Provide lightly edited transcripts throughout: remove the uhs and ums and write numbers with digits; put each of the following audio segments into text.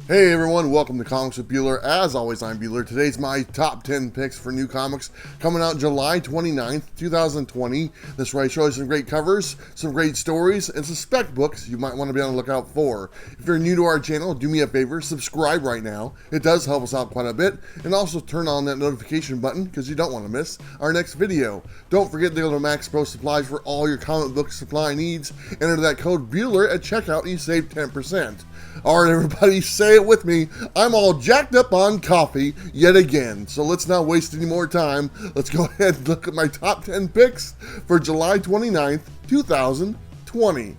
Hey everyone, welcome to Comics with Bueller. As always, I'm Bueller. Today's my top 10 picks for new comics coming out July 29th, 2020. This way I show you some great covers, some great stories, and some spec books you might want to be on the lookout for. If you're new to our channel, do me a favor, subscribe right now. It does help us out quite a bit. And also turn on that notification button because you don't want to miss our next video. Don't forget to go to Max Pro Supplies for all your comic book supply needs. Enter that code Bueller at checkout and you save 10%. Alright everybody, say it with me. I'm all jacked up on coffee yet again. So let's not waste any more time. Let's go ahead and look at my top 10 picks for July 29th, 2020.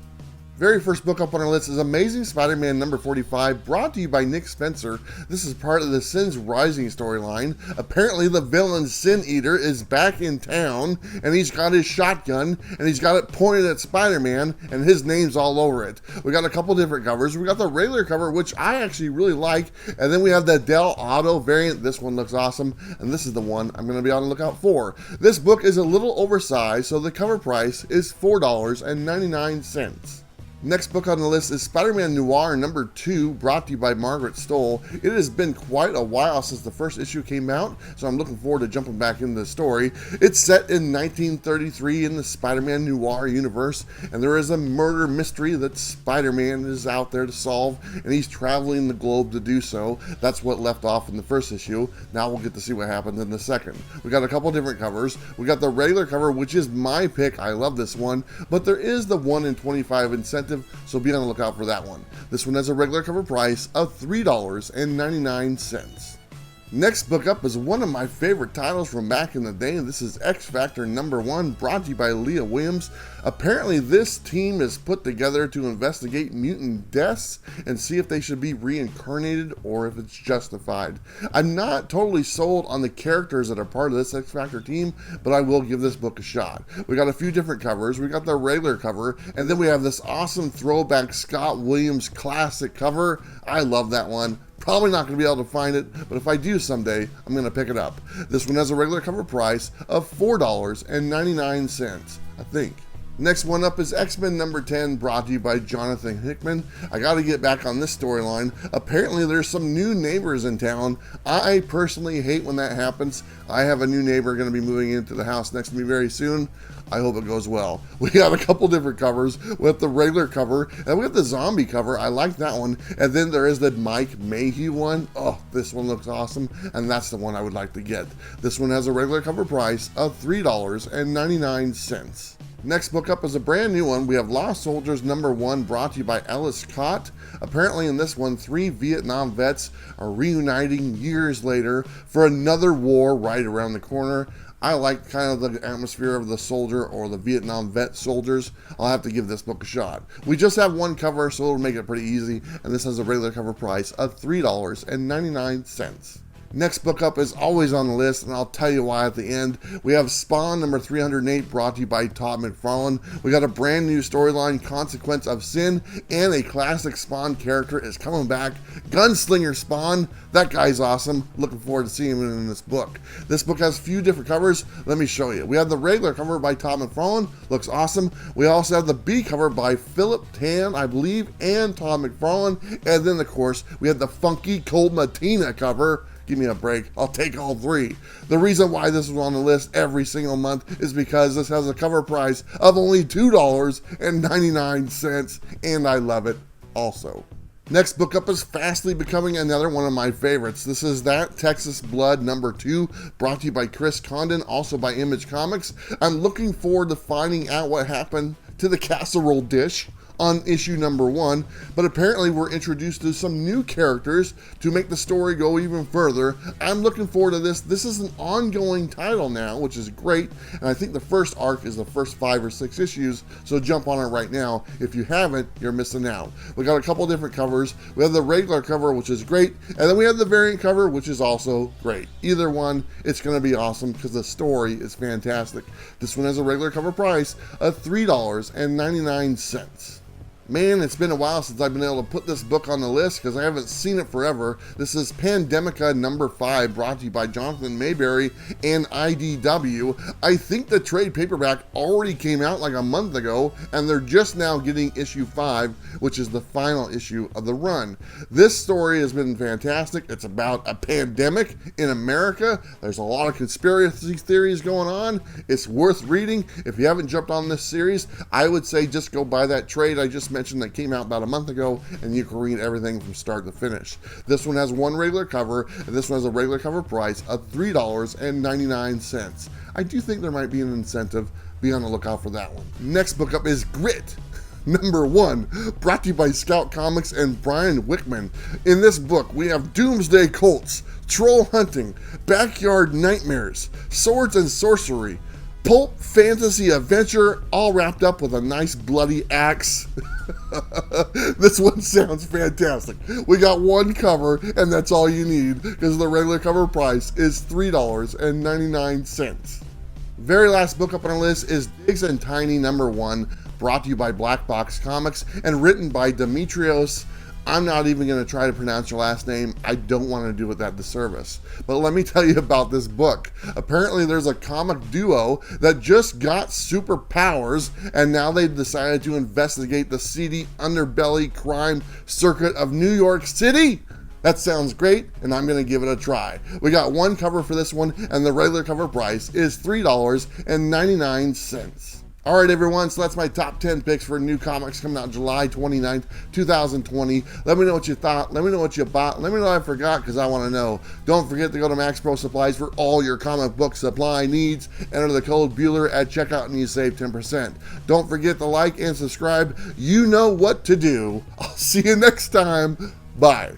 Very first book up on our list is Amazing Spider-Man number 45, brought to you by Nick Spencer. This is part of the Sin's Rising storyline. Apparently the villain Sin Eater is back in town, and he's got his shotgun, and he's got it pointed at Spider-Man, and his name's all over it. We got a couple different covers. We got the regular cover, which I actually really like, and then we have the DELL'OTTO variant. This one looks awesome, and this is the one I'm going to be on the lookout for. This book is a little oversized, so the cover price is $4.99. Next book on the list is Spider-Man Noir number 2, brought to you by Margaret Stoll. It has been quite a while since the first issue came out, so I'm looking forward to jumping back into the story. It's set in 1933 in the Spider-Man Noir universe, and there is a murder mystery that Spider-Man is out there to solve, and he's traveling the globe to do so. That's what left off in the first issue. Now we'll get to see what happens in the second. We got a couple different covers. We got the regular cover, which is my pick. I love this one, but there is the 1 in 25 incentive, so be on the lookout for that one. This one has a regular cover price of $3.99. Next book up is one of my favorite titles from back in the day. This is X Factor number 1, brought to you by Leah Williams. Apparently this team is put together to investigate mutant deaths and see if they should be reincarnated or if it's justified. I'm not totally sold on the characters that are part of this X Factor team, but I will give this book a shot. We got a few different covers. We got the regular cover, and then we have this awesome throwback Scott Williams classic cover. I love that one. Probably not going to be able to find it, but if I do someday, I'm going to pick it up. This one has a regular cover price of $4.99, I think. Next one up is X-Men number 10, brought to you by Jonathan Hickman. I got to get back on this storyline. Apparently there's some new neighbors in town. I personally hate when that happens. I have a new neighbor going to be moving into the house next to me very soon. I hope it goes well. We got a couple different covers. We have the regular cover, and we have the zombie cover. I like that one. And then there is the MAYHEW one. Oh, this one looks awesome, and that's the one I would like to get. This one has a regular cover price of $3.99. Next book up is a brand new one. We have Lost Soldiers number 1, brought to you by Ellis Cott. Apparently in this one, 3 Vietnam vets are reuniting years later for another war right around the corner. I like kind of the atmosphere of the soldier or the Vietnam vet soldiers. I'll have to give this book a shot. We just have one cover, so it'll make it pretty easy, and this has a regular cover price of $3.99. Next book up is always on the list, and I'll tell you why at the end. We have Spawn number 308, brought to you by Todd McFarlane. We got a brand new storyline, Consequence of Sin, and a classic Spawn character is coming back. Gunslinger Spawn, that guy's awesome. Looking forward to seeing him in this book. This book has a few different covers. Let me show you. We have the regular cover by Todd McFarlane, looks awesome. We also have the B cover by Philip Tan, I believe, and Todd McFarlane. And then, of course, we have the funky Cold MATTINA cover. Give me a break. I'll take all three. The reason why this is on the list every single month is because this has a cover price of only $2.99, and I love it also. Next book up is fastly becoming another one of my favorites. This is That Texas Blood number 2, brought to you by Chris Condon, also by Image Comics. I'm looking forward to finding out what happened to the casserole dish on issue number 1, but apparently we're introduced to some new characters to make the story go even further. I'm looking forward to this. This is an ongoing title now, which is great, and I think the first arc is the first 5 or 6 issues, so jump on it right now. If you haven't, you're missing out. We got a couple different covers. We have the regular cover, which is great, and then we have the variant cover, which is also great. Either one, it's going to be awesome because the story is fantastic. This one has a regular cover price of $3.99. Man, it's been a while since I've been able to put this book on the list because I haven't seen it forever. This is Pandemica number 5, brought to you by Jonathan Mayberry and IDW. I think the trade paperback already came out like a month ago, and they're just now getting issue 5, which is the final issue of the run. This story has been fantastic. It's about a pandemic in America. There's a lot of conspiracy theories going on. It's worth reading. If you haven't jumped on this series, I would say just go buy that trade I just mentioned that came out about a month ago, and you can read everything from start to finish. This one has one regular cover, and this one has a regular cover price of $3.99. I do think there might be an incentive. Be on the lookout for that one. Next book up is Grit, number 1, brought to you by Scout Comics and Brian Wickman. In this book, we have doomsday cults, troll hunting, backyard nightmares, swords and sorcery, pulp fantasy adventure, all wrapped up with a nice bloody axe. This one sounds fantastic. We got one cover, and that's all you need because the regular cover price is $3.99. Very last book up on our list is Diggs and Tiny number 1, brought to you by Black Box Comics and written by Demetrios. I'm not even going to try to pronounce your last name. I don't want to do it that disservice. But let me tell you about this book. Apparently there's a comic duo that just got superpowers, and now they've decided to investigate the seedy underbelly crime circuit of New York City. That sounds great, and I'm going to give it a try. We got one cover for this one, and the regular cover price is $3.99. All right, everyone, so that's my top 10 picks for new comics coming out July 29th, 2020. Let me know what you thought. Let me know what you bought. Let me know I forgot, because I want to know. Don't forget to go to Max Pro Supplies for all your comic book supply needs. Enter the code Bueller at checkout, and you save 10%. Don't forget to like and subscribe. You know what to do. I'll see you next time. Bye.